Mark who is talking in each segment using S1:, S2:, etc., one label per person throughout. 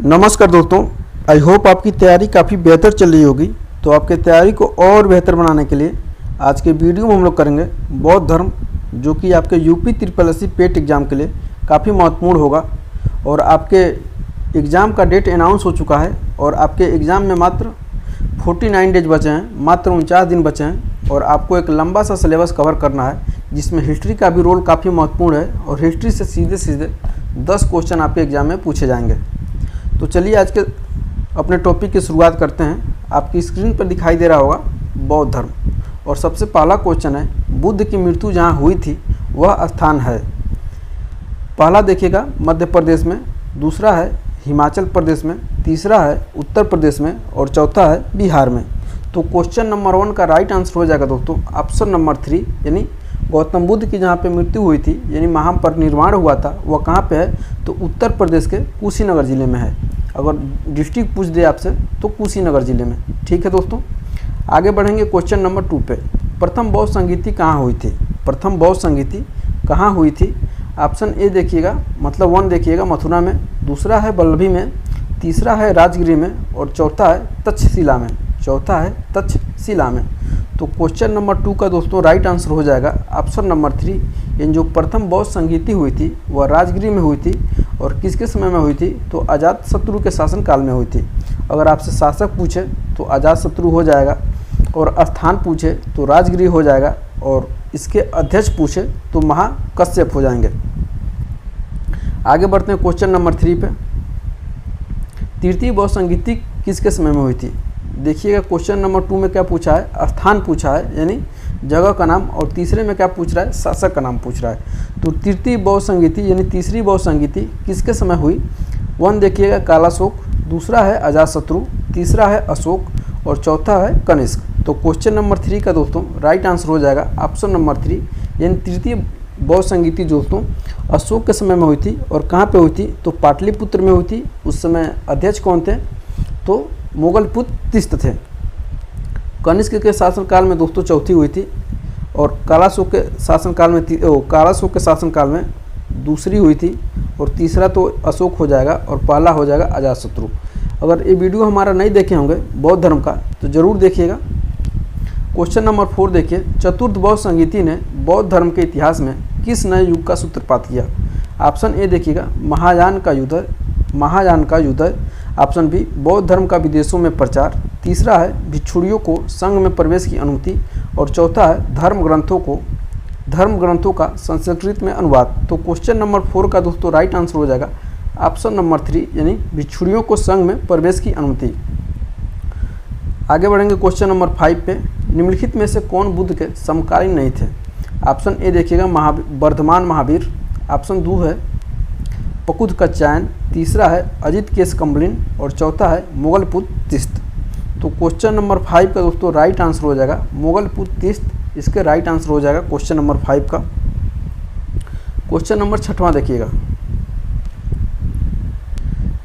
S1: नमस्कार दोस्तों, I hope आपकी तैयारी काफ़ी बेहतर चल रही होगी। तो आपकी तैयारी को और बेहतर बनाने के लिए आज के वीडियो में हम लोग करेंगे बौद्ध धर्म, जो कि आपके यूपी SSC पेट एग्ज़ाम के लिए काफ़ी महत्वपूर्ण होगा। और आपके एग्ज़ाम का डेट अनाउंस हो चुका है और आपके एग्ज़ाम में मात्र 49 डेज बचे हैं, मात्र 49 दिन बचे हैं। और आपको एक लंबा सा सिलेबस कवर करना है, जिसमें हिस्ट्री का भी रोल काफ़ी महत्वपूर्ण है। और हिस्ट्री से सीधे सीधे 10 क्वेश्चन आपके एग्ज़ाम में पूछे जाएंगे। तो चलिए आज के अपने टॉपिक की शुरुआत करते हैं। आपकी स्क्रीन पर दिखाई दे रहा होगा बौद्ध धर्म, और सबसे पहला क्वेश्चन है, बुद्ध की मृत्यु जहाँ हुई थी वह स्थान है। पहला देखिएगा मध्य प्रदेश में, दूसरा है हिमाचल प्रदेश में, तीसरा है उत्तर प्रदेश में और चौथा है बिहार में। तो क्वेश्चन नंबर 1 का राइट आंसर हो जाएगा दोस्तों ऑप्शन नंबर 3, यानी गौतम बुद्ध की जहाँ पे मृत्यु हुई थी, यानी महापरिनिर्वाण हुआ था, वह कहाँ पे है? तो उत्तर प्रदेश के कुशीनगर ज़िले में है। अगर डिस्ट्रिक्ट पूछ दे आपसे तो कुशीनगर ज़िले में। ठीक है दोस्तों, आगे बढ़ेंगे क्वेश्चन नंबर 2 पे। प्रथम बौद्ध संगीति कहाँ हुई थी? प्रथम बौद्ध संगीति कहाँ हुई थी? ऑप्शन ए देखिएगा, मतलब 1 देखिएगा मथुरा में, दूसरा है वल्लभी में, तीसरा है राजगिरी में और चौथा है तक्षशिला में। चौथा है तक्षशिला में। तो क्वेश्चन नंबर 2 का दोस्तों राइट आंसर हो जाएगा ऑप्शन नंबर 3, यानी जो प्रथम बौद्ध संगीति हुई थी वह राजगिरी में हुई थी। और किसके समय में हुई थी? तो अजातशत्रु के शासनकाल में हुई थी। अगर आपसे शासक पूछे तो अजातशत्रु हो जाएगा, और स्थान पूछे तो राजगिरी हो जाएगा, और इसके अध्यक्ष पूछे तो महाकश्यप हो जाएंगे। आगे बढ़ते हैं क्वेश्चन नंबर 3 पे। तृतीय बौद्ध संगीति किसके समय में हुई थी? देखिएगा क्वेश्चन नंबर 2 में क्या पूछा है? स्थान पूछा है, यानी जगह का नाम, और तीसरे में क्या पूछ रहा है? शासक का नाम पूछ रहा है। तो तृतीय बौद्ध संगीति यानी तीसरी बौद्ध संगीति किसके समय हुई? 1 देखिएगा कालाशोक, दूसरा है अजातशत्रु, तीसरा है अशोक और चौथा है कनिष्क। तो क्वेश्चन नंबर 3 का दोस्तों राइट आंसर हो जाएगा ऑप्शन नंबर 3, यानी तृतीय बौद्ध संगीति दोस्तों अशोक के समय में हुई थी। और कहाँ पे हुई थी? तो पाटलिपुत्र में हुई थी। उस समय अध्यक्ष कौन थे? तो मोगलपुत्र तीस्त थे। कनिष्क के शासनकाल में दोस्तों चौथी हुई थी, और कालाशोक के शासनकाल में दूसरी हुई थी, और तीसरा तो अशोक हो जाएगा और पहला हो जाएगा अजातशत्रु। अगर ये वीडियो हमारा नहीं देखे होंगे बौद्ध धर्म का तो ज़रूर देखिएगा। क्वेश्चन नंबर 4 देखिए, चतुर्थ बौद्ध संगीति ने बौद्ध धर्म के इतिहास में किस नए युग का सूत्रपात किया? ऑप्शन ए देखिएगा महायान का युद्ध, ऑप्शन बी बौद्ध धर्म का विदेशों में प्रचार, तीसरा है भिक्षुणियों को संघ में प्रवेश की अनुमति, और चौथा है धर्म ग्रंथों का संस्कृत में अनुवाद। तो क्वेश्चन नंबर 4 का दोस्तों राइट आंसर हो जाएगा ऑप्शन नंबर 3, यानी भिक्षुणियों को संघ में प्रवेश की अनुमति। आगे बढ़ेंगे क्वेश्चन नंबर 5 पे। निम्नलिखित में से कौन बुद्ध के समकालीन नहीं थे? ऑप्शन ए देखिएगा वर्धमान महावीर, ऑप्शन 2 है पकुद कच्चायन, तीसरा है अजित केश कम्बलिन और चौथा है मोगलपुत्र तीस्त। तो क्वेश्चन नंबर 5 का दोस्तों राइट आंसर हो जाएगा मोगलपुत्र तीस्त, इसके राइट आंसर हो जाएगा क्वेश्चन नंबर 5 का। क्वेश्चन नंबर 6वां देखिएगा,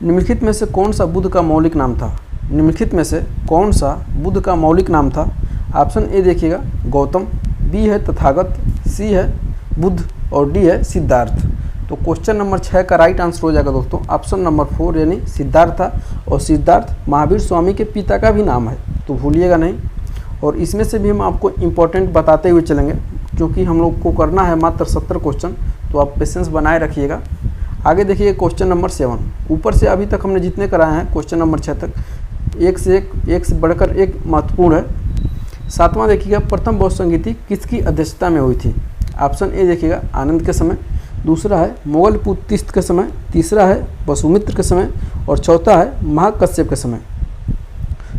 S1: निम्नलिखित में से कौन सा बुद्ध का मौलिक नाम था? निम्नलिखित में से कौन सा बुद्ध का मौलिक नाम था? ऑप्शन ए देखिएगा गौतम, बी है तथागत, सी है बुद्ध और डी है सिद्धार्थ। तो क्वेश्चन नंबर 6 का राइट आंसर हो जाएगा दोस्तों ऑप्शन नंबर 4, यानी सिद्धार्थ था। और सिद्धार्थ महावीर स्वामी के पिता का भी नाम है, तो भूलिएगा नहीं। और इसमें से भी हम आपको इम्पोर्टेंट बताते हुए चलेंगे, क्योंकि हम लोग को करना है मात्र 70 क्वेश्चन, तो आप पेशेंस बनाए रखिएगा। आगे देखिए क्वेश्चन नंबर 7। ऊपर से अभी तक हमने जितने कराए हैं क्वेश्चन नंबर 6 तक, एक से बढ़कर एक महत्वपूर्ण है। 7वां देखिएगा, प्रथम बौद्ध संगीति किसकी अध्यक्षता में हुई थी? ऑप्शन ए देखिएगा आनंद के समय, दूसरा है मोगलपुत्र तीस्त के समय, तीसरा है वसुमित्र के समय और चौथा है महाकश्यप के समय।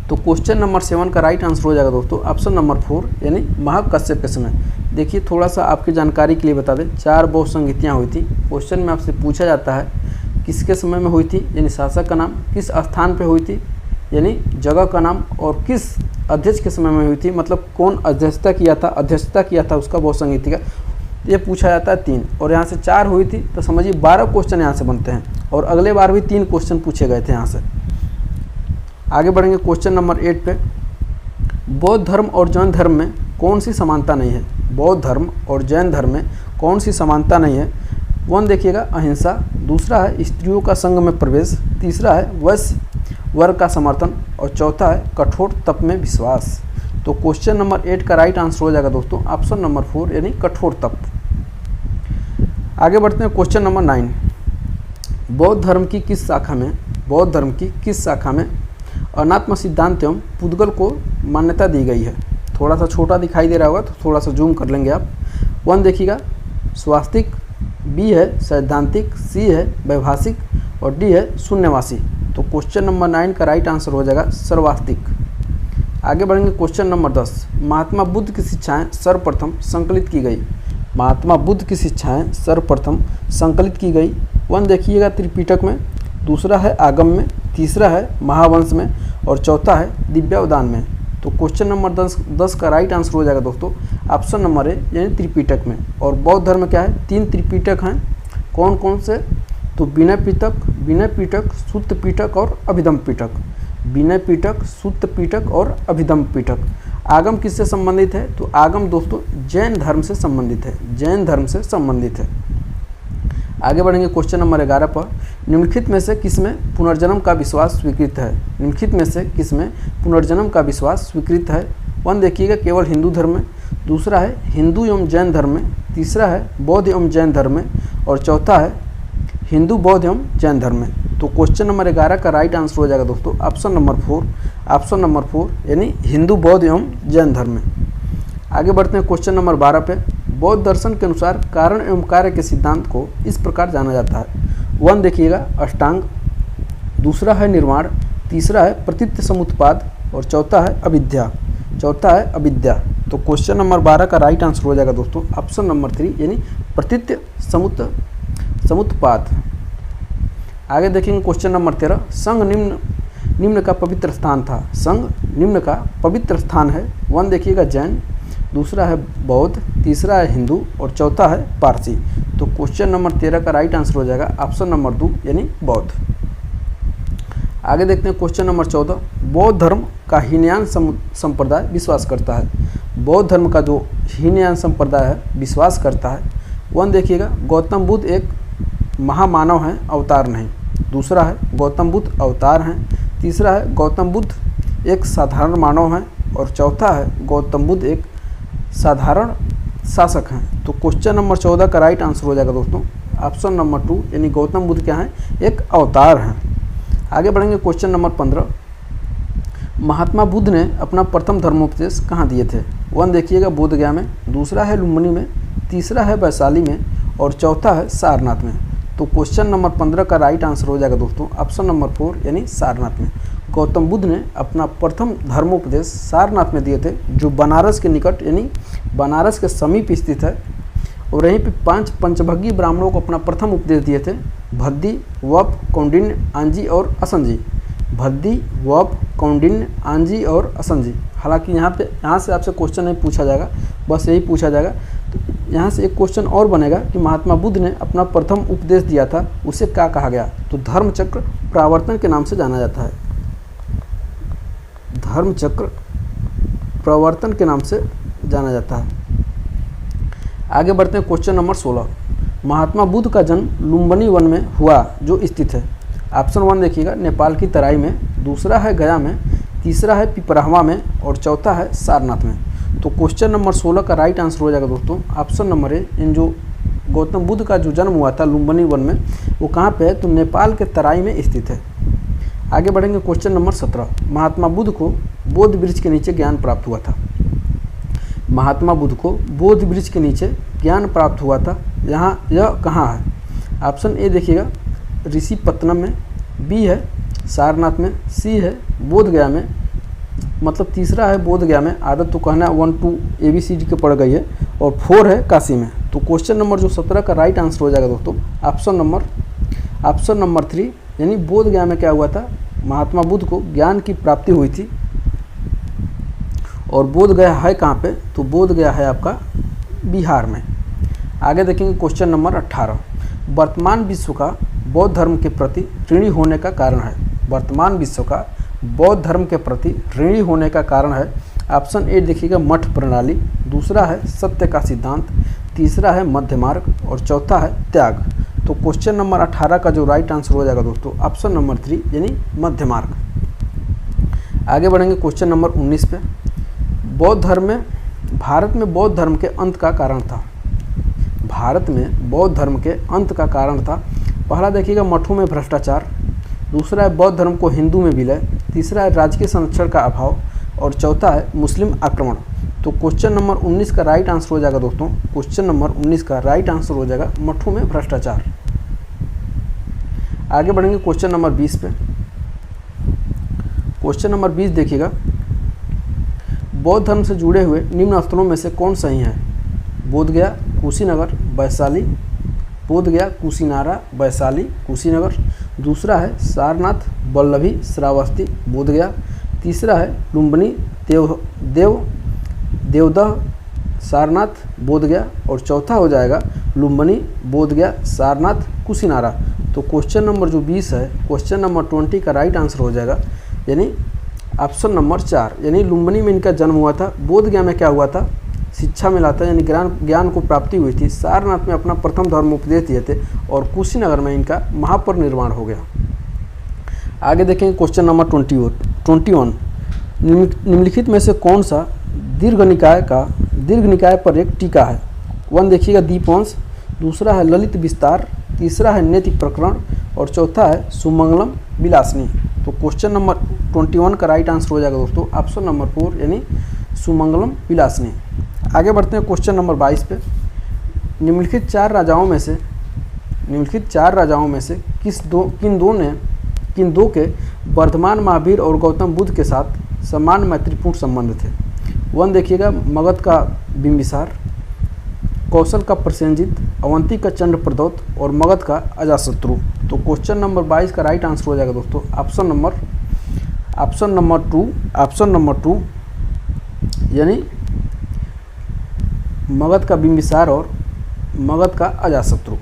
S1: तो क्वेश्चन नंबर 7 का राइट आंसर हो जाएगा दोस्तों ऑप्शन नंबर 4, यानी महाकश्यप के समय। देखिए थोड़ा सा आपकी जानकारी के लिए बता दें, 4 बौद्ध संगीतियाँ हुई थी। क्वेश्चन में आपसे पूछा जाता है किसके समय में हुई थी, यानी शासक का नाम, किस स्थान पर हुई थी, यानी जगह का नाम, और किस अध्यक्ष के समय में हुई थी, मतलब कौन अध्यक्षता किया था उसका बौद्ध संगीति का। ये पूछा जाता है 3, और यहाँ से 4 हुई थी, तो समझिए 12 क्वेश्चन यहाँ से बनते हैं। और अगले बार भी 3 क्वेश्चन पूछे गए थे यहाँ से। आगे बढ़ेंगे क्वेश्चन नंबर 8 पे। बौद्ध धर्म और जैन धर्म में कौन सी समानता नहीं है? बौद्ध धर्म और जैन धर्म में कौन सी समानता नहीं है? 1 देखिएगा अहिंसा, दूसरा है स्त्रियों का संघ में प्रवेश, तीसरा है वैश्य वर्ग का समर्थन और चौथा है कठोर तप में विश्वास। तो क्वेश्चन नंबर 8 का राइट आंसर हो जाएगा दोस्तों ऑप्शन नंबर 4 यानी कठोर तप। आगे बढ़ते हैं क्वेश्चन नंबर 9। बौद्ध धर्म की किस शाखा में अनात्म सिद्धांत एवं पुद्गल को मान्यता दी गई है? थोड़ा सा छोटा दिखाई दे रहा होगा तो थोड़ा सा जूम कर लेंगे आप। 1 देखिएगा स्वास्तिक, बी है सैद्धांतिक, सी है वैभाषिक और डी है शून्यवासी। तो क्वेश्चन नंबर 9 का राइट आंसर हो जाएगा सर्वास्तिक। आगे बढ़ेंगे क्वेश्चन नंबर 10। महात्मा बुद्ध की शिक्षाएं सर्वप्रथम संकलित की गई। महात्मा बुद्ध की शिक्षाएं सर्वप्रथम संकलित की गई। 1 देखिएगा त्रिपिटक में, दूसरा है आगम में, तीसरा है महावंश में और चौथा है दिव्यावदान में। तो क्वेश्चन नंबर 10 का राइट आंसर हो जाएगा दोस्तों ऑप्शन नंबर ए यानी त्रिपिटक में। और बौद्ध धर्म क्या है? 3 त्रिपिटक हैं। कौन कौन से? तो विनय पिटक, सुत्त पिटक और अभिधम पिटक। विनय पिटक, सुत्त पिटक और अभिधम पिटक। आगम किससे संबंधित है? तो आगम दोस्तों जैन धर्म से संबंधित है। आगे बढ़ेंगे क्वेश्चन नंबर 11 पर। निम्नलिखित में से किसमें पुनर्जन्म का विश्वास स्वीकृत है? 1 देखिएगा केवल हिंदू धर्म में, दूसरा है हिंदू एवं जैन धर्म में, तीसरा है बौद्ध एवं जैन धर्म में और चौथा है हिंदू बौद्ध एवं जैन धर्म में। तो क्वेश्चन नंबर 11 का राइट आंसर हो जाएगा दोस्तों ऑप्शन नंबर 4 यानी हिंदू बौद्ध एवं जैन धर्म में। आगे बढ़ते हैं क्वेश्चन नंबर 12 पे। बौद्ध दर्शन के अनुसार कारण एवं कार्य के सिद्धांत को इस प्रकार जाना जाता है। 1 देखिएगा अष्टांग, दूसरा है निर्वाण, तीसरा है प्रतीत्य समुत्पाद और चौथा है अविद्या। तो क्वेश्चन नंबर 12 का राइट आंसर हो जाएगा दोस्तों ऑप्शन नंबर 3 यानी प्रतीत्य समुत्पाद। आगे देखेंगे क्वेश्चन नंबर 13। संघ निम्न का पवित्र स्थान है। 1 देखिएगा जैन, दूसरा है बौद्ध, तीसरा है हिंदू और चौथा है पारसी। तो क्वेश्चन नंबर 13 का राइट आंसर हो जाएगा ऑप्शन नंबर 2 यानी बौद्ध। आगे देखते हैं क्वेश्चन नंबर 14। बौद्ध धर्म का हीनयान संप्रदाय विश्वास करता है। बौद्ध धर्म का जो हीनयान संप्रदाय है विश्वास करता है। 1 देखिएगा गौतम बुद्ध एक महामानव हैं, अवतार नहीं। दूसरा है गौतम बुद्ध अवतार हैं, तीसरा है गौतम बुद्ध एक साधारण मानव हैं और चौथा है गौतम बुद्ध एक साधारण शासक हैं। तो क्वेश्चन नंबर 14 का राइट आंसर हो जाएगा दोस्तों ऑप्शन नंबर 2 यानी गौतम बुद्ध क्या हैं? एक अवतार हैं। आगे बढ़ेंगे क्वेश्चन नंबर 15। महात्मा बुद्ध ने अपना प्रथम धर्मोपदेश कहाँ दिए थे? 1 देखिएगा बोध गया में, दूसरा है लुम्बिनी में, तीसरा है वैशाली में और चौथा है सारनाथ में। तो क्वेश्चन नंबर 15 का राइट आंसर हो जाएगा दोस्तों ऑप्शन नंबर 4 यानी सारनाथ में। गौतम बुद्ध ने अपना प्रथम धर्मोपदेश सारनाथ में दिए थे, जो बनारस के निकट यानी बनारस के समीप स्थित है। और यहीं पे 5 पंचभगी ब्राह्मणों को अपना प्रथम उपदेश दिए थे, भद्दी, वप, कौंडिन्य, आंजी और असंजी। हालांकि यहाँ से आपसे क्वेश्चन नहीं पूछा जाएगा, बस यही पूछा जाएगा। तो यहाँ से एक क्वेश्चन और बनेगा कि महात्मा बुद्ध ने अपना प्रथम उपदेश दिया था, उसे क्या कहा गया? तो धर्मचक्र प्रवर्तन के नाम से जाना जाता है। धर्मचक्र प्रवर्तन के नाम से जाना जाता है। आगे बढ़ते हैं क्वेश्चन नंबर 16। महात्मा बुद्ध का जन्म लुम्बिनी वन में हुआ जो स्थित है। ऑप्शन 1 देखिएगा नेपाल की तराई में, दूसरा है गया में, तीसरा है पिपराहवा में और चौथा है सारनाथ में। तो क्वेश्चन नंबर 16 का राइट आंसर हो जाएगा दोस्तों ऑप्शन नंबर ए। इन जो गौतम बुद्ध का जो जन्म हुआ था लुम्बिनी वन में, वो कहाँ पे है? तो नेपाल के तराई में स्थित है। आगे बढ़ेंगे क्वेश्चन नंबर 17। महात्मा बुद्ध को बोधि वृक्ष के नीचे ज्ञान प्राप्त हुआ था। महात्मा बुद्ध को बोधि वृक्ष के नीचे ज्ञान प्राप्त हुआ था। यह कहाँ है? ऑप्शन ए देखिएगा ऋषिपत्तनम में, बी है सारनाथ में, सी है बोध गया में, मतलब तीसरा है बोध गया में। आदत तो कहना 1 2 ABCD के पड़ गई है। और 4 है काशी में। तो क्वेश्चन नंबर जो 17 का राइट आंसर हो जाएगा दोस्तों ऑप्शन नंबर 3 यानी बोध गया में क्या हुआ था? महात्मा बुद्ध को ज्ञान की प्राप्ति हुई थी। और बोध गया है कहाँ पे? तो बोध गया है आपका बिहार में। आगे देखेंगे क्वेश्चन नंबर 18। वर्तमान विश्व का बौद्ध धर्म के प्रति ऋणी होने का कारण है। वर्तमान विश्व का बौद्ध धर्म के प्रति ऋणी होने का कारण है। ऑप्शन ए देखिएगा मठ प्रणाली, दूसरा है सत्य का सिद्धांत, तीसरा है मध्य मार्ग और चौथा है त्याग। तो क्वेश्चन नंबर 18 का जो राइट आंसर हो जाएगा दोस्तों ऑप्शन नंबर 3 यानी मध्य मार्ग। आगे बढ़ेंगे क्वेश्चन नंबर 19 पे। बौद्ध धर्म में भारत में बौद्ध धर्म के अंत का कारण था। भारत में बौद्ध धर्म के अंत का कारण था, पहला देखिएगा मठों में भ्रष्टाचार, दूसरा है बौद्ध धर्म को हिंदू में विलय, तीसरा है राजकीय संरक्षण का अभाव और चौथा है मुस्लिम आक्रमण। तो क्वेश्चन नंबर 19 का राइट आंसर हो जाएगा दोस्तों, क्वेश्चन नंबर 19 का राइट आंसर हो जाएगा मठों में भ्रष्टाचार। आगे बढ़ेंगे क्वेश्चन नंबर 20 पे। क्वेश्चन नंबर 20 देखिएगा, बौद्ध धर्म से जुड़े हुए निम्न स्थलों में से कौन सही है? बोधगया, कुशीनगर, वैशाली। बोधगया, कुशीनारा, वैशाली, कुशीनगर। दूसरा है सारनाथ, वल्लभी, श्रावस्ती, बोधगया। तीसरा है लुम्बिनी, देवदह, सारनाथ, बोधगया। और चौथा हो जाएगा लुम्बिनी, बोधगया, सारनाथ, कुशीनारा। तो क्वेश्चन नंबर जो 20 है, क्वेश्चन नंबर 20 का राइट आंसर हो जाएगा यानी ऑप्शन नंबर 4 यानी लुम्बिनी में इनका जन्म हुआ था। बोधगया में क्या हुआ था? शिक्षा मिला था यानी ज्ञान को प्राप्ति हुई थी। सारनाथ में अपना प्रथम धर्म उपदेश दिए थे और कुशीनगर में इनका महापरिनिर्वाण हो गया। आगे देखेंगे क्वेश्चन नंबर 21। निम्नलिखित में से कौन सा दीर्घ निकाय पर एक टीका है? 1 देखिएगा दीपवंश, दूसरा है ललित विस्तार, तीसरा है नैतिक प्रकरण और चौथा है सुमंगलम विलासनी। तो क्वेश्चन नंबर 21 का राइट आंसर हो जाएगा दोस्तों ऑप्शन नंबर 4 यानी सुमंगलम विलासनी। आगे बढ़ते हैं क्वेश्चन नंबर 22 पे। निम्नलिखित चार राजाओं में से किन दो के वर्धमान महावीर और गौतम बुद्ध के साथ समान मैत्रीपूर्ण संबंध थे? 1 देखिएगा मगध का बिंबिसार, कौशल का प्रसेनजीत, अवंती का चंद्रप्रदौत और मगध का अजातशत्रु। तो क्वेश्चन नंबर 22 का राइट आंसर हो जाएगा दोस्तों ऑप्शन नंबर 2 यानी मगध का बिंबिसार और मगध का अजातशत्रु।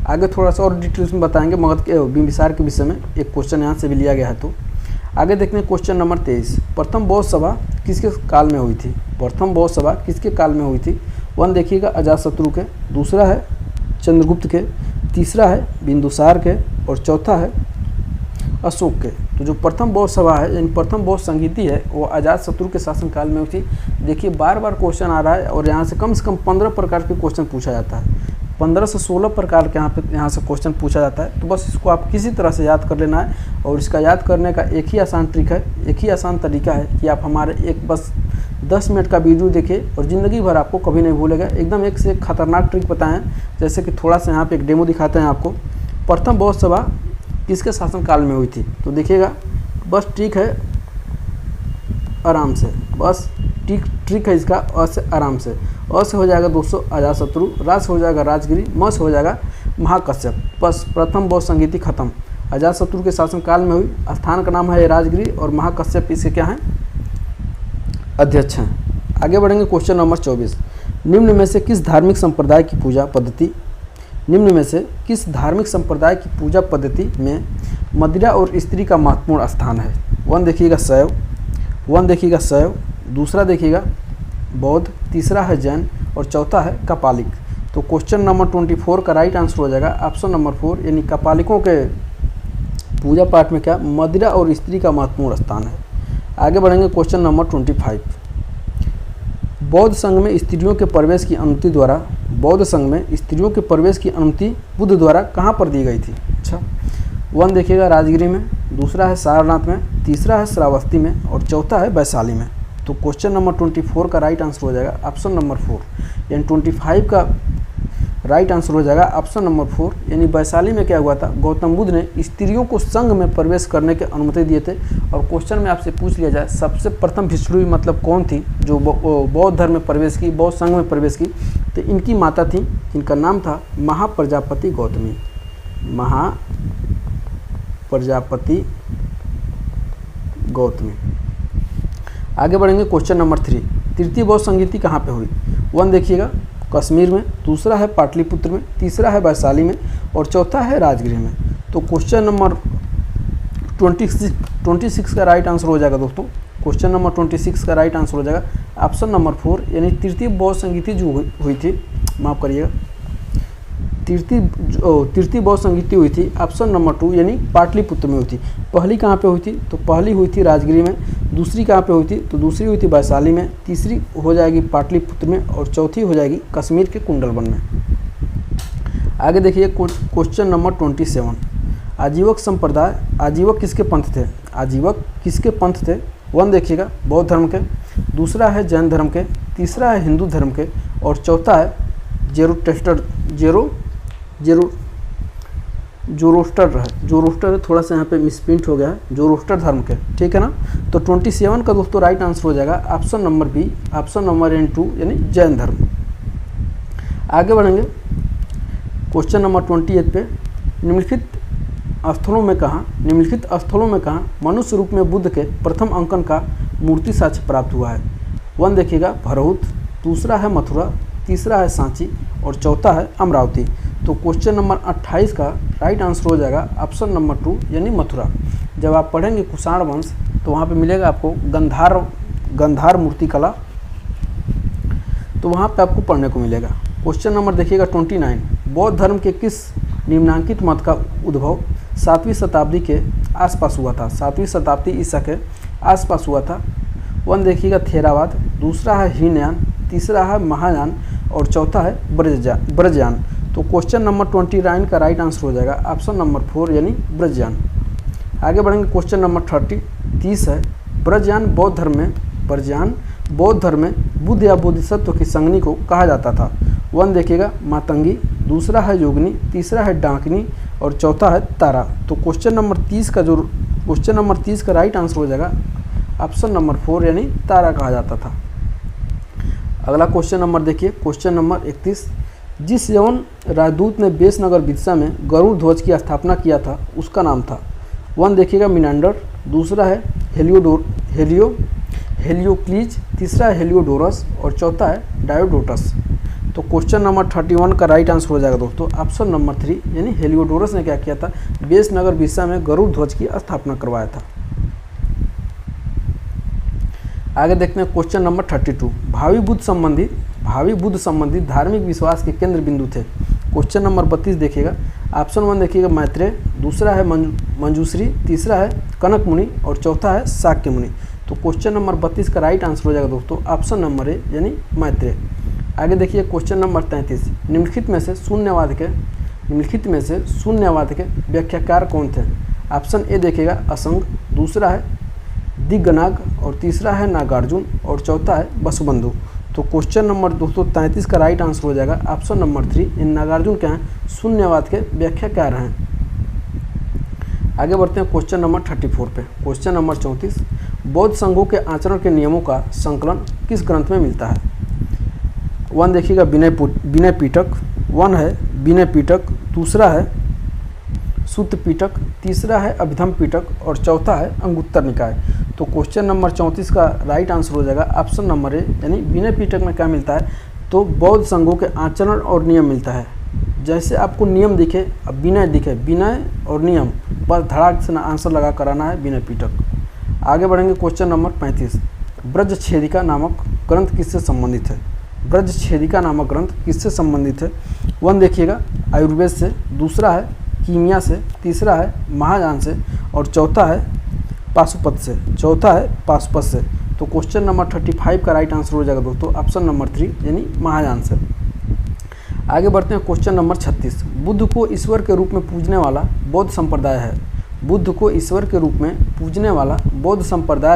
S1: आगे थोड़ा सा और डिटेल्स में बताएंगे मगध के बिंबिसार के विषय में, एक क्वेश्चन यहाँ से भी लिया गया है। तो आगे देखते हैं क्वेश्चन नंबर 23। प्रथम बौद्ध सभा किसके काल में हुई थी? 1 देखिएगा अजातशत्रु के, दूसरा है चंद्रगुप्त के, तीसरा है बिंदुसार के और चौथा है अशोक के। तो जो प्रथम बौद्ध सभा है यानी प्रथम बौद्ध संहिति है वो अजातशत्रु के शासनकाल में हुई थी। देखिए बार बार क्वेश्चन आ रहा है और यहाँ से कम 15 प्रकार के क्वेश्चन पूछा जाता है, 15 से 16 प्रकार के यहाँ से क्वेश्चन पूछा जाता है। तो बस इसको आप किसी तरह से याद कर लेना है और इसका याद करने का एक ही आसान तरीका है कि आप हमारे बस 10 मिनट का वीडियो देखें और ज़िंदगी भर आपको कभी नहीं भूलेगा। एकदम एक से एक खतरनाक ट्रिक बताएं, जैसे कि थोड़ा सा यहाँ पे एक डेमो दिखाते हैं आपको। प्रथम बौद्ध सभा किसके शासनकाल में हुई थी? तो देखिएगा बस ट्रिक है आराम से, बस ट्रिक है इसका अ से आराम से। अ से हो जाएगा दोस्तों अजातशत्रु, रा से हो जाएगा राजगिरी, म से हो जाएगा महाकश्यप। बस प्रथम बौद्ध संहिति खत्म। अजातशत्रु के शासनकाल में हुई, स्थान का नाम है राजगिरी और महाकश्यप इसके क्या हैं? अध्यक्ष हैं। आगे बढ़ेंगे क्वेश्चन नंबर 24। निम्न में से किस धार्मिक संप्रदाय की पूजा पद्धति में मदिरा और स्त्री का महत्वपूर्ण स्थान है? 1 देखिएगा शैव, दूसरा देखिएगा बौद्ध, तीसरा है जैन और चौथा है कपालिक। तो क्वेश्चन नंबर 24 का राइट आंसर हो जाएगा ऑप्शन नंबर 4 यानी कपालिकों के पूजा पाठ में क्या मदिरा और स्त्री का महत्वपूर्ण स्थान है। आगे बढ़ेंगे क्वेश्चन नंबर 25। बौद्ध संघ में स्त्रियों के प्रवेश की अनुमति बुद्ध द्वारा कहाँ पर दी गई थी? अच्छा, 1 देखिएगा राजगिरी में, दूसरा है सारनाथ में, तीसरा है श्रावस्ती में और चौथा है वैशाली में। तो क्वेश्चन नंबर 24 का राइट आंसर हो जाएगा ऑप्शन नंबर 4 यानी 25 का राइट आंसर हो जाएगा ऑप्शन नंबर 4 यानी वैशाली में क्या हुआ था? गौतम बुद्ध ने स्त्रियों को संघ में प्रवेश करने की अनुमति दिए थे। और क्वेश्चन में आपसे पूछ लिया जाए सबसे प्रथम भिक्षुणी मतलब कौन थी जो बौद्ध धर्म में प्रवेश की, बौद्ध संघ में प्रवेश की? तो इनकी माता थी, इनका नाम था महाप्रजापति गौतमी। आगे बढ़ेंगे क्वेश्चन नंबर 3। तृतीय बौद्ध संहिति कहाँ पे हुई? 1 देखिएगा कश्मीर में, दूसरा है पाटलिपुत्र में, तीसरा है वैशाली में और चौथा है राजगिरी में। तो क्वेश्चन नंबर 26 का राइट आंसर हो जाएगा दोस्तों, क्वेश्चन नंबर 26 का राइट आंसर हो जाएगा ऑप्शन नंबर 4 यानी तृतीय बौद्ध संहिति जो हुई थी, माफ़ करिएगा, तृतीय बौद्ध संगीति हुई थी ऑप्शन नंबर 2 यानी पाटलिपुत्र में हुई थी। पहली कहाँ पे हुई थी? तो पहली हुई थी राजगिरी में। दूसरी कहाँ पे हुई थी? तो दूसरी हुई थी वैशाली में। तीसरी हो जाएगी पाटलिपुत्र में और चौथी हो जाएगी कश्मीर के कुंडलवन में। आगे देखिए क्वेश्चन नंबर 27। आजीवक संप्रदाय, आजीवक किसके पंथ थे? आजीवक किसके पंथ थे? 1 देखिएगा बौद्ध धर्म के, दूसरा है जैन धर्म के, तीसरा है हिंदू धर्म के और चौथा है जोरोस्टर थोड़ा सा यहाँ पे मिसप्रिंट हो गया है, जोरोस्टर धर्म के, ठीक है ना। तो 27 का दोस्तों राइट आंसर हो जाएगा option number B, option number N2 यानी जैन धर्म। आगे बढ़ेंगे क्वेश्चन नंबर 28 पे। निम्नलिखित स्थलों में कहाँ मनुष्य रूप में बुद्ध के प्रथम अंकन का मूर्ति साक्ष्य प्राप्त हुआ है? 1 देखिएगा भरहुत, दूसरा है मथुरा, तीसरा है सांची और चौथा है अमरावती। तो क्वेश्चन नंबर 28 का राइट आंसर हो जाएगा ऑप्शन नंबर 2 यानी मथुरा। जब आप पढ़ेंगे कुषाण वंश तो वहाँ पे मिलेगा आपको गंधार मूर्ति कला, तो वहाँ पे आपको पढ़ने को मिलेगा। क्वेश्चन नंबर देखिएगा 29। बौद्ध धर्म के किस निम्नांकित मत का उद्भव 7वीं शताब्दी के आसपास हुआ था? 7वीं शताब्दी ईसा के आसपास हुआ था। 1 देखिएगा थेरावाद, दूसरा है हीनयान, तीसरा है महायान और चौथा है ब्रजयान। तो क्वेश्चन नंबर 29 का राइट आंसर हो जाएगा ऑप्शन नंबर 4 यानी ब्रजयान। आगे बढ़ेंगे क्वेश्चन नंबर 30 है ब्रजयान बौद्ध धर्म में बुद्ध या बोधिसत्व की संगनी को कहा जाता था। 1 देखिएगा मातंगी, दूसरा है योगिनी, तीसरा है डांकनी और चौथा है तारा। तो क्वेश्चन नंबर 30 का राइट आंसर हो जाएगा ऑप्शन नंबर 4 यानी तारा कहा जाता था। अगला क्वेश्चन नंबर देखिए क्वेश्चन नंबर 31। जिस यवन राजदूत ने बेसनगर विदिशा में गरुड़ ध्वज की स्थापना किया था उसका नाम था? 1 देखिएगा मिनांडर, दूसरा है हेलियोक्लीज, तीसरा है हेलियोडोरस और चौथा है डायोडोटस। तो क्वेश्चन नंबर 31 का राइट आंसर हो जाएगा दोस्तों ऑप्शन नंबर 3 यानी हेलियोडोरस ने क्या किया था? बेसनगर विदिशा में गरुड़ ध्वज की स्थापना करवाया था। आगे देखते हैं क्वेश्चन नंबर 32। भावी बुद्ध संबंधित धार्मिक विश्वास के केंद्र बिंदु थे? क्वेश्चन नंबर 32 देखिएगा। ऑप्शन 1 देखिएगा मैत्रेय, दूसरा है मंजूश्री, तीसरा है कनक मुनि और चौथा है शाक्य मुनि। तो क्वेश्चन नंबर 32 का राइट आंसर हो जाएगा दोस्तों ऑप्शन नंबर ए यानी मैत्रेय। आगे देखिए क्वेश्चन नंबर 33। निम्नलिखित में से शून्यवाद के व्याख्याकार कौन थे? ऑप्शन ए देखिएगा असंग, दूसरा है दिग्गनाग और तीसरा है नागार्जुन और चौथा है वसुबंधु। तो क्वेश्चन नंबर दोस्तों 33 का राइट आंसर हो जाएगा ऑप्शन नंबर 3 इन नागार्जुन क्या हैं? शून्यवाद के व्याख्याकार हैं। आगे बढ़ते हैं क्वेश्चन नंबर 34 पे। Question number 34। बौद्ध संघों के आचरण के नियमों का संकलन किस ग्रंथ में मिलता है? 1 देखिएगा विनय पिटक, 1 है विनय पिटक, दूसरा है सूत्र पिटक, तीसरा है अभिधम पिटक और चौथा है अंगुत्तर निकाय। तो क्वेश्चन नंबर 34 का राइट आंसर हो जाएगा ऑप्शन नंबर ए यानी विनय पिटक में क्या मिलता है? तो बौद्ध संघों के आचरण और नियम मिलता है। जैसे आपको नियम दिखे, अब विनय दिखे, विनय और नियम बस धड़ाक से आंसर लगा कराना है विनय पिटक। आगे बढ़ेंगे क्वेश्चन नंबर 35। ब्रजछेदिका नामक ग्रंथ किससे संबंधित है? ब्रजछेदिका नामक ग्रंथ किससे संबंधित है? 1 देखिएगा आयुर्वेद से, दूसरा है कीमिया से, तीसरा है महायान से और चौथा है पाशुपत से। तो क्वेश्चन नंबर 35 का राइट आंसर हो जाएगा दोस्तों ऑप्शन नंबर 3 यानी महायान से। आगे बढ़ते हैं क्वेश्चन नंबर 36। बुद्ध को ईश्वर के रूप में पूजने वाला बौद्ध संप्रदाय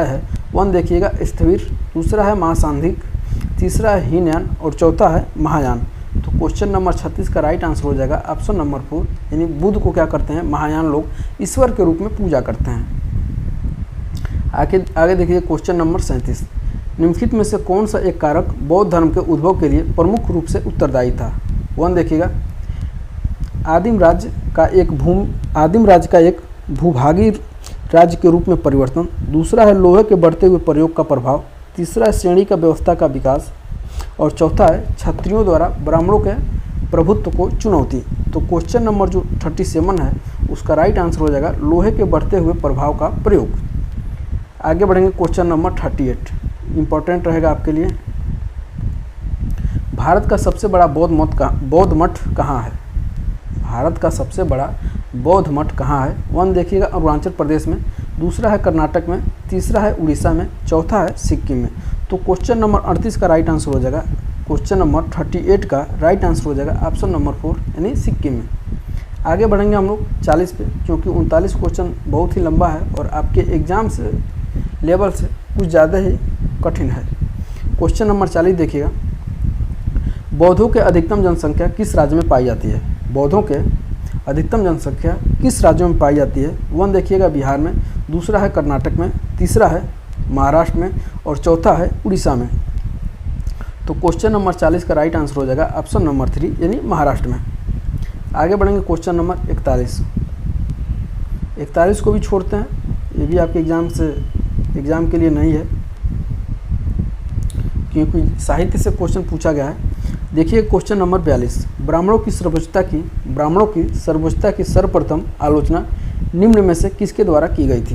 S1: है? 1 देखिएगा स्थविर, दूसरा है महासांधिक, तीसरा है हीनयान और चौथा है महायान। तो क्वेश्चन नंबर 36 का राइट आंसर हो जाएगा ऑप्शन नंबर 4 यानी बुद्ध को क्या करते हैं? महायान लोग ईश्वर के रूप में पूजा करते हैं। आगे देखिए क्वेश्चन नंबर 37। निम्नलिखित में से कौन सा एक कारक बौद्ध धर्म के उद्भव के लिए प्रमुख रूप से उत्तरदायी था? 1 देखिएगा आदिम राज्य का एक भूभागी राज्य के रूप में परिवर्तन, दूसरा है लोहे के बढ़ते हुए प्रयोग का प्रभाव, तीसरा है श्रेणी का व्यवस्था का विकास और चौथा है क्षत्रियों द्वारा ब्राह्मणों के प्रभुत्व को चुनौती। तो क्वेश्चन नंबर जो 37 है उसका राइट आंसर हो जाएगा लोहे के बढ़ते हुए प्रभाव का प्रयोग। आगे बढ़ेंगे क्वेश्चन नंबर 38, इंपॉर्टेंट रहेगा आपके लिए। भारत का सबसे बड़ा बौद्ध मठ कहाँ है? भारत का सबसे बड़ा बौद्ध मठ कहाँ है? 1 देखिएगा अरुणाचल प्रदेश में, दूसरा है कर्नाटक में, तीसरा है उड़ीसा में, चौथा है सिक्किम में। तो क्वेश्चन नंबर 38 का राइट आंसर हो जाएगा, क्वेश्चन नंबर 38 का राइट आंसर हो जाएगा ऑप्शन नंबर 4 यानी सिक्किम में। आगे बढ़ेंगे हम लोग 40 पे, क्योंकि 39 क्वेश्चन बहुत ही लंबा है और आपके एग्जाम से लेवल से कुछ ज़्यादा ही कठिन है। क्वेश्चन नंबर 40 देखिएगा, बौद्धों के अधिकतम जनसंख्या किस राज्य में पाई जाती है? बौद्धों के अधिकतम जनसंख्या किस राज्यों में पाई जाती है? 1 देखिएगा बिहार में, दूसरा है कर्नाटक में, तीसरा है महाराष्ट्र में और चौथा है उड़ीसा में। तो क्वेश्चन नंबर 40 का राइट आंसर हो जाएगा ऑप्शन नंबर 3 यानी महाराष्ट्र में। आगे बढ़ेंगे क्वेश्चन नंबर 41। 41 को भी छोड़ते हैं, ये भी आपके एग्ज़ाम के लिए नहीं है, क्योंकि साहित्य से क्वेश्चन पूछा गया है। देखिए क्वेश्चन नंबर 42, ब्राह्मणों की सर्वोच्चता की सर्वप्रथम आलोचना निम्न में से किसके द्वारा की गई थी?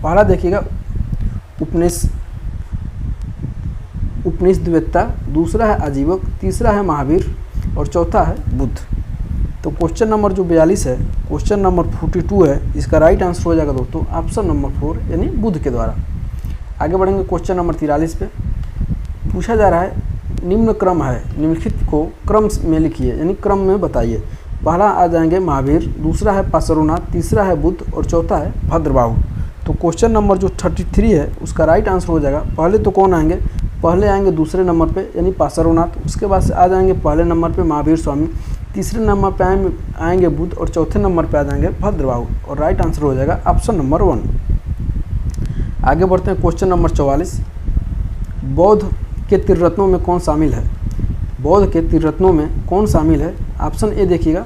S1: पहला देखिएगा उपनिषद्वेत्ता, दूसरा है आजीवक, तीसरा है महावीर और चौथा है बुद्ध। तो क्वेश्चन नंबर जो 42 है, क्वेश्चन नंबर 42 है, इसका राइट आंसर हो जाएगा दोस्तों ऑप्शन नंबर 4 यानी बुद्ध के द्वारा। आगे बढ़ेंगे क्वेश्चन नंबर 43 पे, पूछा जा रहा है निम्न क्रम है, निम्नलिखित को क्रम में लिखिए यानी क्रम में बताइए। पहला आ जाएंगे महावीर, दूसरा है पार्श्वनाथ, तीसरा है बुद्ध और चौथा है भद्रबाहु। तो क्वेश्चन नंबर जो 33 है उसका राइट आंसर हो जाएगा, पहले तो कौन आएंगे? पहले आएंगे दूसरे नंबर पे यानी पार्श्वनाथ, उसके बाद से आ जाएंगे पहले नंबर पे महावीर स्वामी, तीसरे नंबर पे आएंगे बुद्ध और चौथे नंबर पे आ जाएंगे भद्रबाहु और राइट आंसर हो जाएगा ऑप्शन नंबर 1। आगे बढ़ते हैं क्वेश्चन नंबर 44, बौद्ध के त्रिरत्नों में कौन शामिल है? बौद्ध के त्रिरत्नों में कौन शामिल है? ऑप्शन ए देखिएगा,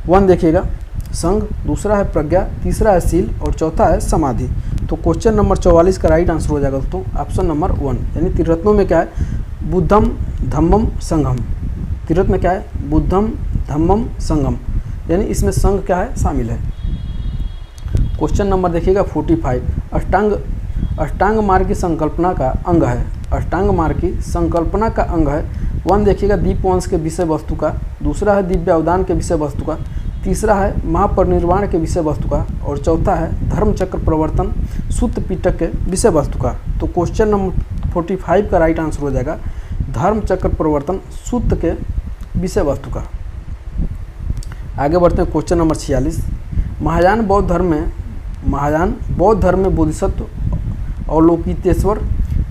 S1: 1 देखिएगा संघ, दूसरा है प्रज्ञा, तीसरा है शील और चौथा है समाधि। तो क्वेश्चन नंबर 44 का राइट आंसर हो जाएगा दोस्तों ऑप्शन नंबर 1 यानी त्रिरत्नों में क्या है? बुद्धम धम्मम संघम। त्रिरत्न में क्या है? बुद्धम धम्मम संघम, यानी इसमें संघ क्या है? शामिल है। क्वेश्चन नंबर देखिएगा 45, अष्टांग मार्ग की संकल्पना का अंग है। अष्टांग मार्ग की संकल्पना का अंग है। 1 देखिएगा दीपवंश के विषय वस्तु का, दूसरा है दिव्यावदान के विषय वस्तु का, तीसरा है महापरिनिर्वाण के विषय वस्तु का और चौथा है धर्मचक्र प्रवर्तन सूत्र पिटक के विषय वस्तु का। तो क्वेश्चन नंबर 45 का राइट आंसर हो जाएगा धर्मचक्र प्रवर्तन सूत्र के विषय वस्तु का। आगे बढ़ते हैं क्वेश्चन नंबर 46, महायान बौद्ध धर्म में बोधिसत्व अवलोकितेश्वर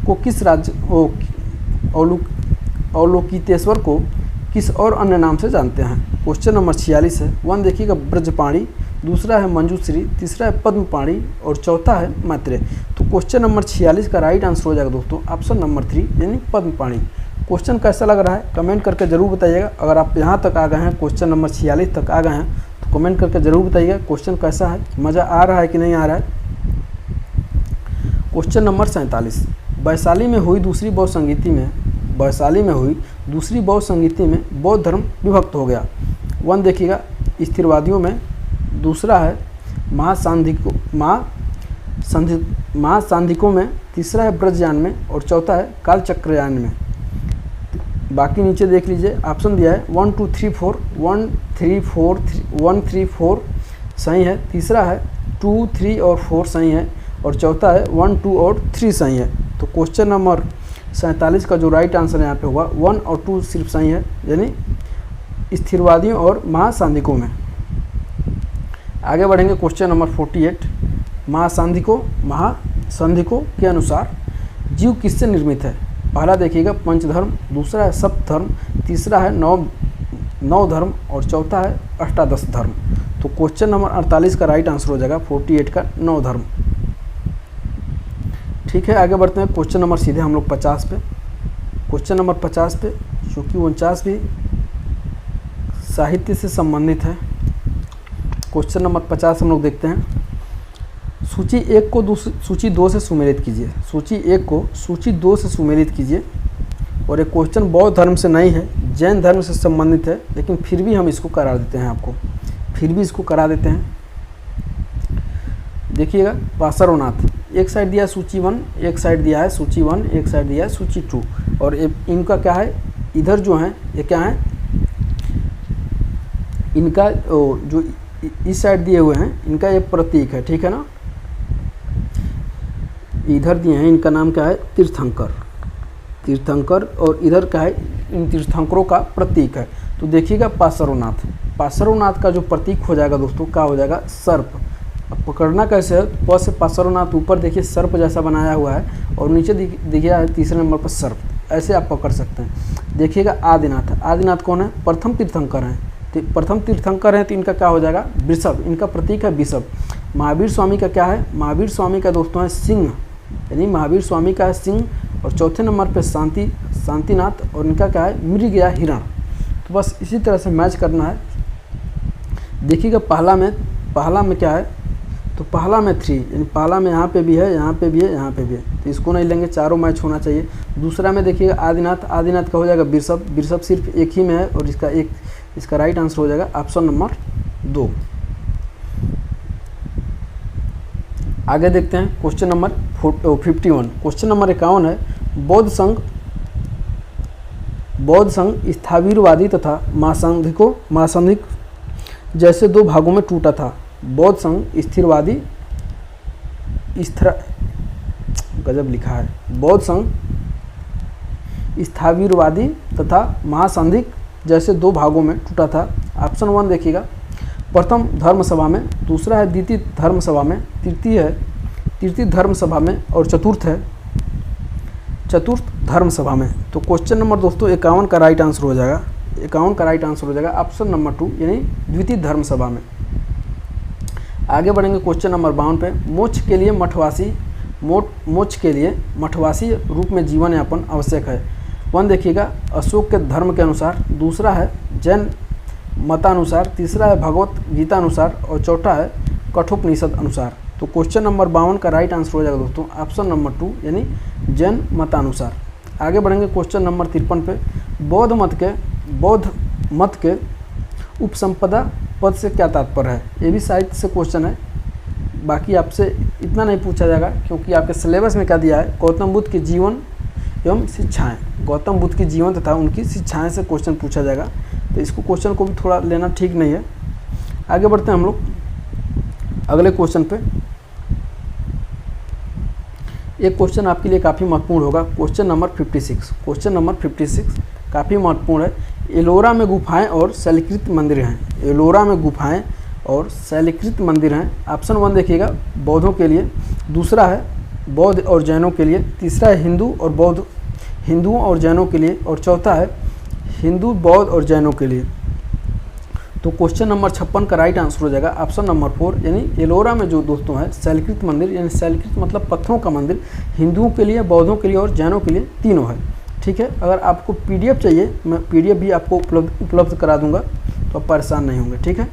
S1: को किस राज्य अवलोकितेश्वर को किस और अन्य नाम से जानते हैं? क्वेश्चन नंबर 46 है। 1 देखिएगा ब्रजपाणी, दूसरा है मंजूश्री, तीसरा है पद्मपाणी और चौथा है मैत्रेय। तो क्वेश्चन नंबर 46 का राइट आंसर हो जाएगा दोस्तों ऑप्शन नंबर 3 यानी पद्मपाणी। क्वेश्चन कैसा लग रहा है कमेंट करके ज़रूर बताइएगा। अगर आप यहाँ तक आ गए हैं, क्वेश्चन नंबर 46 तक आ गए हैं, तो कमेंट करके ज़रूर बताइएगा क्वेश्चन कैसा है, मज़ा आ रहा है कि नहीं आ रहा है। क्वेश्चन नंबर 47, वैशाली में हुई दूसरी बौद्ध संगीति में बौद्ध धर्म विभक्त हो गया। 1 देखिएगा स्थिरवादियों में, दूसरा है महासांधिकों में, तीसरा है ब्रजयान में और चौथा है कालचक्रयान में। बाकी नीचे देख लीजिए ऑप्शन दिया है 1 2 3 4 1 3 4 सही है, तीसरा है 2 3 और 4 सही है और चौथा है 1 2 और 3 सही है। तो क्वेश्चन नंबर 47 का जो राइट आंसर यहाँ पे होगा 1 और 2 सिर्फ सही है, यानी स्थिरवादियों और महासांधिकों में। आगे बढ़ेंगे क्वेश्चन नंबर 48, महासांधिकों के अनुसार जीव किससे निर्मित है? पहला देखिएगा पंचधर्म, दूसरा है सप्तधर्म, तीसरा है नौ धर्म और चौथा है अष्टादश धर्म। तो क्वेश्चन नंबर 48 का राइट आंसर हो जाएगा 48 का 9 धर्म। ठीक है, आगे बढ़ते हैं क्वेश्चन नंबर सीधे हम लोग 50 पे। क्वेश्चन नंबर 50 पे, चूँकि 49 भी साहित्य से संबंधित है। क्वेश्चन नंबर 50 हम लोग देखते हैं। सूची 1 को सूची 2 से सुमेलित कीजिए। सूची 1 को सूची 2 से सुमेलित कीजिए। और एक क्वेश्चन बौद्ध धर्म से नहीं है, जैन धर्म से संबंधित है, लेकिन फिर भी हम इसको करा देते हैं, आपको फिर भी इसको करा देते हैं। देखिएगा पार्श्वनाथ, एक साइड दिया है सूची 1, एक साइड दिया है सूची 1, एक साइड दिया है सूची 2। और इनका क्या है, इधर जो है ये क्या है, इनका जो इस साइड दिए हुए हैं इनका ये प्रतीक है, ठीक है ना। इधर दिए हैं, इनका नाम क्या है, तीर्थंकर, तीर्थंकर, और इधर क्या है, इन तीर्थंकरों का प्रतीक है। तो देखिएगा पार्श्वनाथ, पार्श्वनाथ का जो प्रतीक हो जाएगा दोस्तों क्या हो जाएगा, सर्प। अब पकड़ना कैसे है, प से पार्श्वनाथ ऊपर देखिए सर्प जैसा बनाया हुआ है और नीचे देखिए तीसरे नंबर पर सर्प, ऐसे आप पकड़ सकते हैं। देखिएगा आदिनाथ, आदिनाथ कौन है, प्रथम तीर्थंकर हैं, तो प्रथम तीर्थंकर हैं तो इनका क्या हो जाएगा, वृषभ, इनका प्रतीक है वृषभ। महावीर स्वामी का क्या है, महावीर स्वामी का दोस्तों है सिंह, यानी महावीर स्वामी का है सिंह, और चौथे नंबर पे शांतिनाथ, और इनका क्या है, मृग या हिरण। तो बस इसी तरह से मैच करना है। देखिएगा पहला में क्या है, तो पहला में 3, यानी पहला में यहाँ पे भी है, यहाँ पे भी है, यहाँ पे भी है, तो इसको नहीं लेंगे, चारों मैच होना चाहिए। दूसरा में देखिएगा आदिनाथ, आदिनाथ का हो जाएगा वृषभ, वृषभ सिर्फ एक ही में है और इसका राइट आंसर हो जाएगा ऑप्शन नंबर 2। आगे देखते हैं क्वेश्चन नंबर 51। क्वेश्चन नंबर 51 है, बौद्ध संघ स्थावीरवादी तथा महासंधिक जैसे 2 भागों में टूटा था। बौद्ध संघ गजब लिखा है, बौद्ध संघ स्थावीरवादी तथा महासंधिक जैसे 2 भागों में टूटा था। ऑप्शन 1 देखिएगा, प्रथम धर्म सभा में, दूसरा है द्वितीय धर्म सभा में, तृतीय धर्म सभा में, और चतुर्थ धर्म सभा में। तो क्वेश्चन नंबर दोस्तों 51 का राइट आंसर हो जाएगा, 51 का राइट आंसर हो जाएगा ऑप्शन नंबर 2, यानी द्वितीय धर्म सभा में। आगे बढ़ेंगे क्वेश्चन नंबर 52 पे, मोक्ष के लिए मठवासी रूप में जीवन यापन आवश्यक है। 1 देखिएगा, अशोक के धर्म के अनुसार, दूसरा है जैन मतानुसार, तीसरा है भगवत गीता अनुसार, और चौथा है कठोपनिषद अनुसार। तो क्वेश्चन नंबर 52 का राइट आंसर हो जाएगा दोस्तों ऑप्शन नंबर 2, यानी जैन मतानुसार। आगे बढ़ेंगे क्वेश्चन नंबर 53 पे, बौद्ध मत के उपसंपदा पद से क्या तात्पर्य है। ये भी साहित्य से क्वेश्चन है, बाकी आपसे इतना नहीं पूछा जाएगा क्योंकि आपके सिलेबस में क्या दिया है, गौतम बुद्ध के जीवन एवं शिक्षाएं, गौतम बुद्ध की जीवन तथा उनकी शिक्षाएं से क्वेश्चन पूछा जाएगा। तो इसको क्वेश्चन को भी थोड़ा लेना ठीक नहीं है। आगे बढ़ते हैं हम लोग अगले क्वेश्चन पे। एक क्वेश्चन आपके लिए काफ़ी महत्वपूर्ण होगा, क्वेश्चन नंबर 56। क्वेश्चन नंबर 56 काफ़ी महत्वपूर्ण है। एलोरा में गुफाएं और शैलकृत मंदिर हैं, एलोरा में गुफाएं और शैलकृत मंदिर हैं। ऑप्शन 1 देखिएगा, बौद्धों के लिए, दूसरा है बौद्ध और जैनों के लिए, तीसरा है हिंदुओं और जैनों के लिए, और चौथा है हिंदू बौद्ध और जैनों के लिए। तो क्वेश्चन नंबर 56 का राइट आंसर हो जाएगा ऑप्शन नंबर 4, यानी एलोरा में जो दोस्तों है शैलकृत मंदिर, यानी शैलकृत मतलब पत्थरों का मंदिर, हिंदुओं के लिए, बौद्धों के लिए और जैनों के लिए, तीनों है। ठीक है, अगर आपको PDF चाहिए मैं PDF भी आपको उपलब्ध करा दूंगा, तो आप परेशान नहीं होंगे। ठीक है,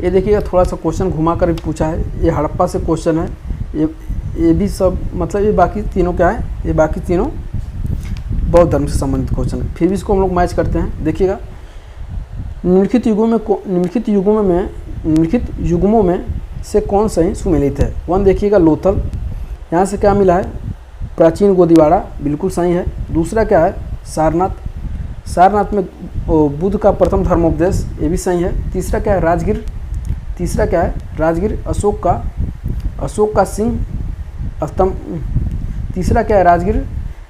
S1: ये देखिएगा थोड़ा सा क्वेश्चन घुमा कर भी पूछा है, ये हड़प्पा से क्वेश्चन है, ये भी सब मतलब ये बाकी तीनों क्या है, ये बाकी तीनों बौद्ध धर्म से संबंधित क्वेश्चन है। फिर भी इसको हम लोग मैच करते हैं। देखिएगा निम्नलिखित युग्मों में से कौन सही सुमेलित है। 1 देखिएगा लोथल, यहाँ से क्या मिला है, प्राचीन गोदीवाड़ा, बिल्कुल सही है। दूसरा क्या है, सारनाथ में बुद्ध का प्रथम धर्मोपदेश, ये भी सही है। तीसरा क्या है, राजगीर, अशोक का सिंह स्तंभ। तीसरा क्या है, राजगीर,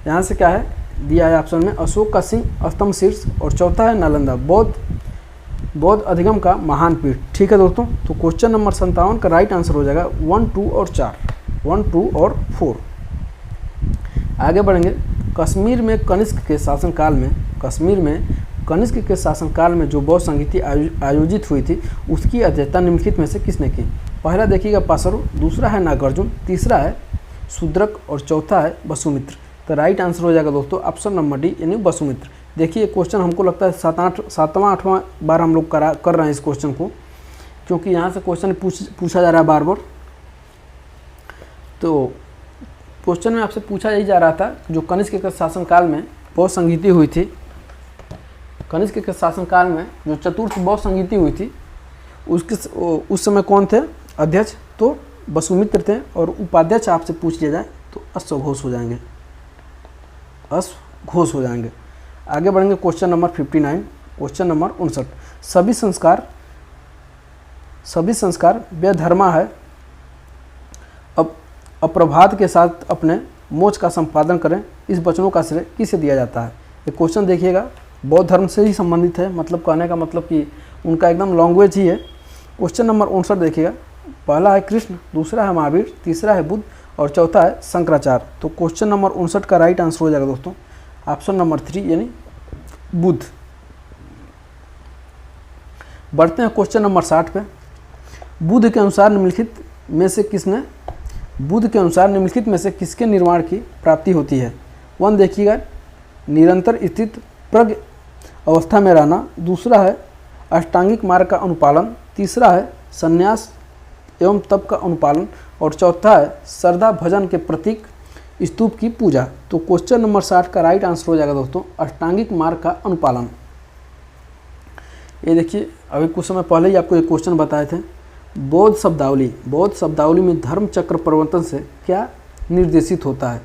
S1: यहाँ से क्या है दिया है ऑप्शन में, अशोक का सिंह स्तंभ शीर्ष, और चौथा है नालंदा, बौद्ध अधिगम का महान पीठ। ठीक है दोस्तों, तो क्वेश्चन नंबर 57 का राइट आंसर हो जाएगा 1, 2 और 4, 1, 2 और 4। आगे बढ़ेंगे, कश्मीर में कनिष्क के शासनकाल में जो बौद्ध संगीति आयोजित हुई थी उसकी अध्यक्षता निम्नलिखित में से किसने की। पहला देखिएगा पासरो, दूसरा है नागार्जुन, तीसरा है शूद्रक, और चौथा है वसुमित्र। तो राइट आंसर हो जाएगा दोस्तों ऑप्शन नंबर डी, यानी वसुमित्र। देखिए क्वेश्चन हमको लगता है 7वां 8वां बार हम लोग कर रहे हैं इस क्वेश्चन को, क्योंकि यहाँ से क्वेश्चन पूछा जा रहा है बार बार। तो क्वेश्चन में आपसे पूछा यही जा रहा था, जो कनिष्क के शासनकाल में बौद्ध संगीति हुई थी, कनिष्क के शासनकाल में जो चतुर्थ बौद्ध संगीति हुई थी उस समय कौन थे अध्यक्ष, तो वसुमित्र थे, और उपाध्यक्ष आपसे पूछ लिया जाए तो अश्वघोष हो जाएंगे। आगे बढ़ेंगे क्वेश्चन नंबर 59। क्वेश्चन नंबर 59, सभी संस्कार व्यधर्मा है, अब अप्रभात के साथ अपने मोक्ष का संपादन करें, इस वचनों का श्रेय किसे दिया जाता है। ये क्वेश्चन देखिएगा बौद्ध धर्म से ही संबंधित है, मतलब कहने का मतलब कि उनका एकदम लैंग्वेज ही है। क्वेश्चन नंबर 59 देखिएगा, पहला है कृष्ण, दूसरा है महावीर, तीसरा है बुद्ध और चौथा है शंकराचार्य। तो क्वेश्चन नंबर 59 का राइट आंसर हो जाएगा दोस्तों ऑप्शन नंबर 3 यानी बुद्ध। बढ़ते हैं क्वेश्चन नंबर 60 पे। बुद्ध के अनुसार निम्नलिखित में से किसके निर्माण की प्राप्ति होती है। 1 देखिएगा निरंतर स्थित प्रज्ञ अवस्था में रहना, दूसरा है अष्टांगिक मार्ग का अनुपालन, तीसरा है संन्यास एवं तप का अनुपालन और चौथा है श्रद्धा भजन के प्रतीक स्तूप की पूजा। तो क्वेश्चन नंबर 60 का राइट आंसर हो जाएगा दोस्तों अष्टांगिक मार्ग का अनुपालन। ये देखिए अभी कुछ समय पहले ही आपको एक क्वेश्चन बताए थे, बौद्ध शब्दावली में धर्म चक्र प्रवर्तन से क्या निर्देशित होता है।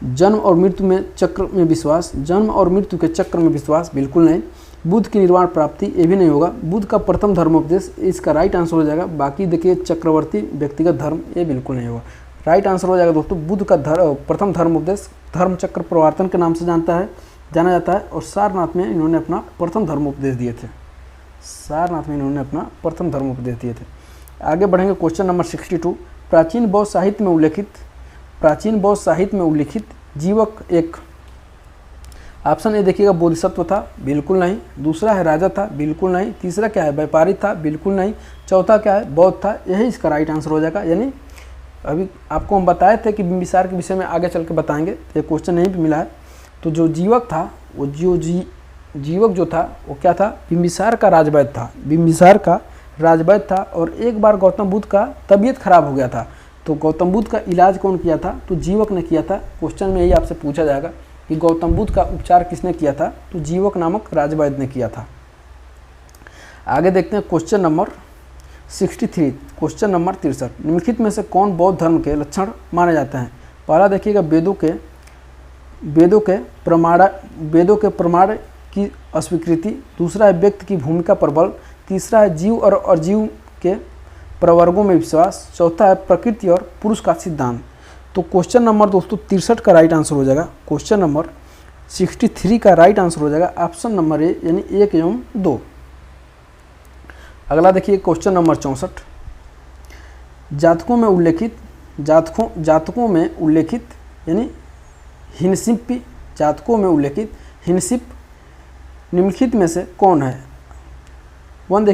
S1: जन्म और मृत्यु में चक्र में विश्वास, जन्म और मृत्यु के चक्र में विश्वास बिल्कुल नहीं। बुद्ध की निर्वाण प्राप्ति ये भी नहीं होगा। बुद्ध का प्रथम धर्मोपदेश इसका राइट आंसर हो जाएगा। बाकी देखिए चक्रवर्ती व्यक्तिगत धर्म ये बिल्कुल नहीं होगा। राइट आंसर हो जाएगा दोस्तों बुद्ध का प्रथम धर्मोपदेश धर्म चक्र प्रवर्तन के नाम से जाना जाता है और सारनाथ में इन्होंने अपना प्रथम धर्मोपदेश दिए थे। आगे बढ़ेंगे क्वेश्चन नंबर 62। प्राचीन बौद्ध साहित्य में उल्लिखित जीवक एक। ऑप्शन ए देखिएगा बोधिसत्व था, बिल्कुल नहीं। दूसरा है राजा था, बिल्कुल नहीं। तीसरा क्या है व्यापारी था, बिल्कुल नहीं। चौथा क्या है बौद्ध था, यही इसका राइट आंसर हो जाएगा। यानी अभी आपको हम बताए थे कि बिंबिसार के विषय में आगे चल के बताएंगे, ये क्वेश्चन नहीं भी मिला है। तो जो जीवक था वो जीवक जो था वो क्या था, बिंबिसार का राजवैद्य था। और एक बार गौतम बुद्ध का तबीयत खराब हो गया था, तो गौतम बुद्ध का इलाज कौन किया था, तो जीवक ने किया था। क्वेश्चन में यही आपसे पूछा जाएगा कि गौतम बुद्ध का उपचार किसने किया था, तो जीवक नामक राजवैद्य ने किया था। आगे देखते हैं क्वेश्चन नंबर 63, क्वेश्चन नंबर 63। निम्नलिखित में से कौन बौद्ध धर्म के लक्षण माने जाते हैं। पहला देखिएगा वेदों के प्रमाण की अस्वीकृति, दूसरा है व्यक्ति की भूमिका पर बल, तीसरा है जीव और अजीव के प्रवर्गों में विश्वास, चौथा है प्रकृति और पुरुष का सिद्धांत। तो क्वेश्चन नंबर दोस्तों 63 का राइट आंसर हो जाएगा। क्वेश्चन नंबर 63 का राइट आंसर हो जाएगा ऑप्शन नंबर ए यानी 1 एवं 2। अगला देखिए क्वेश्चन नंबर 64। जातकों में उल्लेखित यानी हिनसिप निम्नलिखित में से कौन है। 1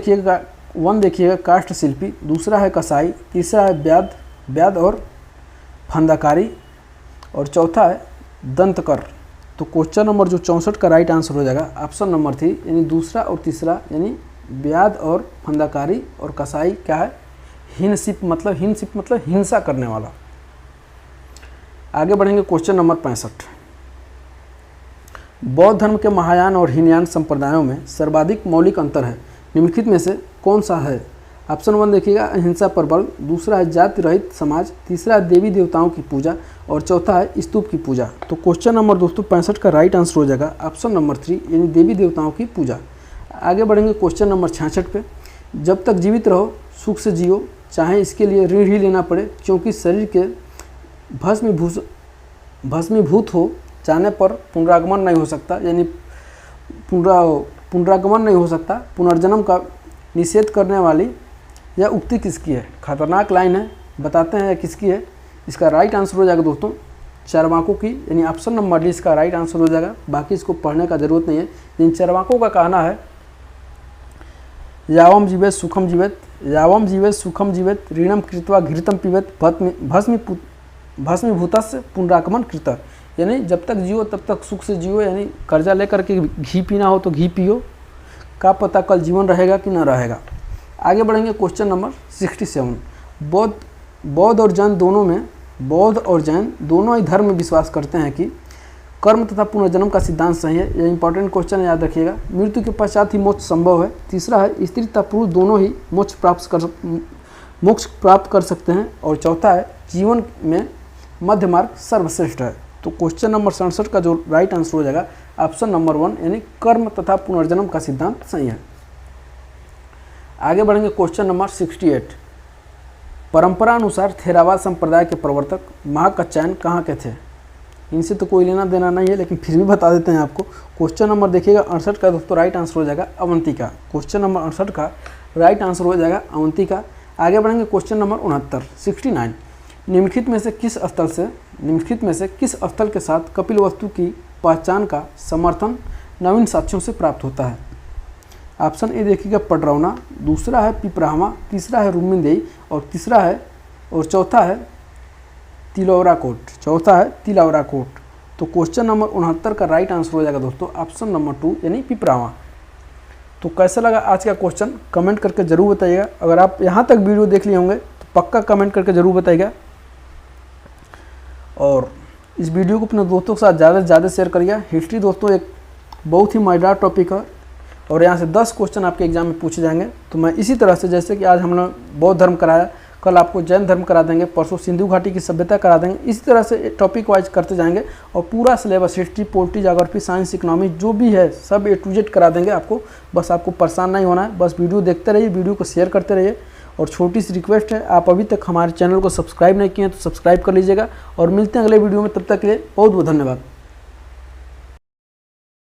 S1: देखिएगा काष्ठ शिल्पी, दूसरा है कसाई, तीसरा है व्याध और फंदाकारी और चौथा है दंतकर। तो क्वेश्चन नंबर जो 64 का राइट आंसर हो जाएगा ऑप्शन नंबर 3 यानी दूसरा और तीसरा यानी व्याध और फंदाकारी और कसाई क्या है हिनसिप मतलब हिंसा करने वाला। आगे बढ़ेंगे क्वेश्चन नंबर 65। बौद्ध धर्म के महायान और हीनयान संप्रदायों में सर्वाधिक मौलिक अंतर है, निम्नलिखित में से कौन सा है। ऑप्शन 1 देखिएगा अहिंसा पर बल, दूसरा है जाति रहित समाज, तीसरा है देवी देवताओं की पूजा और चौथा है स्तूप की पूजा। तो क्वेश्चन नंबर दोस्तों 65 का राइट आंसर हो जाएगा ऑप्शन नंबर 3 यानी देवी देवताओं की पूजा। आगे बढ़ेंगे क्वेश्चन नंबर 66 पे। जब तक जीवित रहो सुख से जियो, चाहे इसके लिए ऋण ही लेना पड़े, क्योंकि शरीर के भस्मीभूत हो जाने पर पुनरागमन नहीं हो सकता, यानी पुनरागमन नहीं हो सकता। पुनर्जन्म का निषेध करने वाली यह उक्ति किसकी है। खतरनाक लाइन है, बताते हैं किसकी है। इसका राइट आंसर हो जाएगा दोस्तों चार्वाकों की, यानी ऑप्शन नंबर डी इसका राइट आंसर हो जाएगा। बाकी इसको पढ़ने का जरूरत नहीं है। इन चार्वाकों का कहना है यावम जीवेत सुखम जीवेत ऋणम कृत्वा घृतम पीवेत भस्मीभूतस्य पुनरागमन कृत, यानी जब तक जियो तब तक सुख से जियो, यानी कर्जा लेकर के घी पीना हो तो घी पियो, का पता कल जीवन रहेगा कि ना रहेगा। आगे बढ़ेंगे क्वेश्चन नंबर 67। बौद्ध और जैन दोनों ही धर्म में विश्वास करते हैं कि कर्म तथा पुनर्जन्म का सिद्धांत सही है। यह इंपॉर्टेंट क्वेश्चन है, याद रखिएगा। मृत्यु के पश्चात ही मोक्ष संभव है। तीसरा है स्त्री तथा पुरुष दोनों ही मोक्ष प्राप्त कर सकते हैं और चौथा है जीवन में मध्य मार्ग सर्वश्रेष्ठ है। तो क्वेश्चन नंबर 67 का जो राइट आंसर हो जाएगा ऑप्शन नंबर 1 यानी कर्म तथा पुनर्जन्म का सिद्धांत सही है। आगे बढ़ेंगे क्वेश्चन नंबर 68। परंपरा अनुसार थेरावाद संप्रदाय के प्रवर्तक महाकच्चायन कहाँ के थे? इनसे तो कोई लेना देना नहीं है, लेकिन फिर भी बता देते हैं आपको। क्वेश्चन नंबर देखिएगा 68 का दोस्तों राइट आंसर हो जाएगा अवंतिका। क्वेश्चन नंबर 68 का राइट आंसर हो जाएगा अवंतिका। आगे बढ़ेंगे क्वेश्चन नंबर 69। निम्नलिखित में से किस स्थल के साथ कपिलवस्तु की पहचान का समर्थन नवीन साक्ष्यों से प्राप्त होता है? ऑप्शन ए देखिएगा पडरौना, दूसरा है पिपराहवा, तीसरा है रुक्मिणदेही और चौथा है तिलौरा कोट। तो क्वेश्चन नंबर 69 का राइट आंसर हो जाएगा दोस्तों ऑप्शन नंबर 2 यानी पिपराहवा। तो कैसा लगा आज का क्वेश्चन कमेंट करके ज़रूर बताइएगा। अगर आप यहाँ तक वीडियो देख लिए होंगे तो पक्का कमेंट करके ज़रूर बताइएगा, और इस वीडियो को अपने दोस्तों के साथ ज़्यादा से ज़्यादा शेयर करिएगा। हिस्ट्री दोस्तों एक बहुत ही मज़ेदार टॉपिक है और यहाँ से 10 क्वेश्चन आपके एग्जाम में पूछे जाएंगे। तो मैं इसी तरह से, जैसे कि आज हमने बौद्ध धर्म कराया, कल आपको जैन धर्म करा देंगे, परसों सिंधु घाटी की सभ्यता करा देंगे, इसी तरह से टॉपिक वाइज करते जाएंगे और पूरा syllabus history, polity, geography, science, economy जो भी है सब A to Z करा देंगे आपको। बस आपको परेशान नहीं होना है, बस वीडियो देखते रहिए, वीडियो को शेयर करते रहिए। और छोटी सी रिक्वेस्ट है, आप अभी तक हमारे चैनल को सब्सक्राइब नहीं किए हैं तो सब्सक्राइब कर लीजिएगा। और मिलते हैं अगले वीडियो में, तब तक के लिए बहुत बहुत धन्यवाद।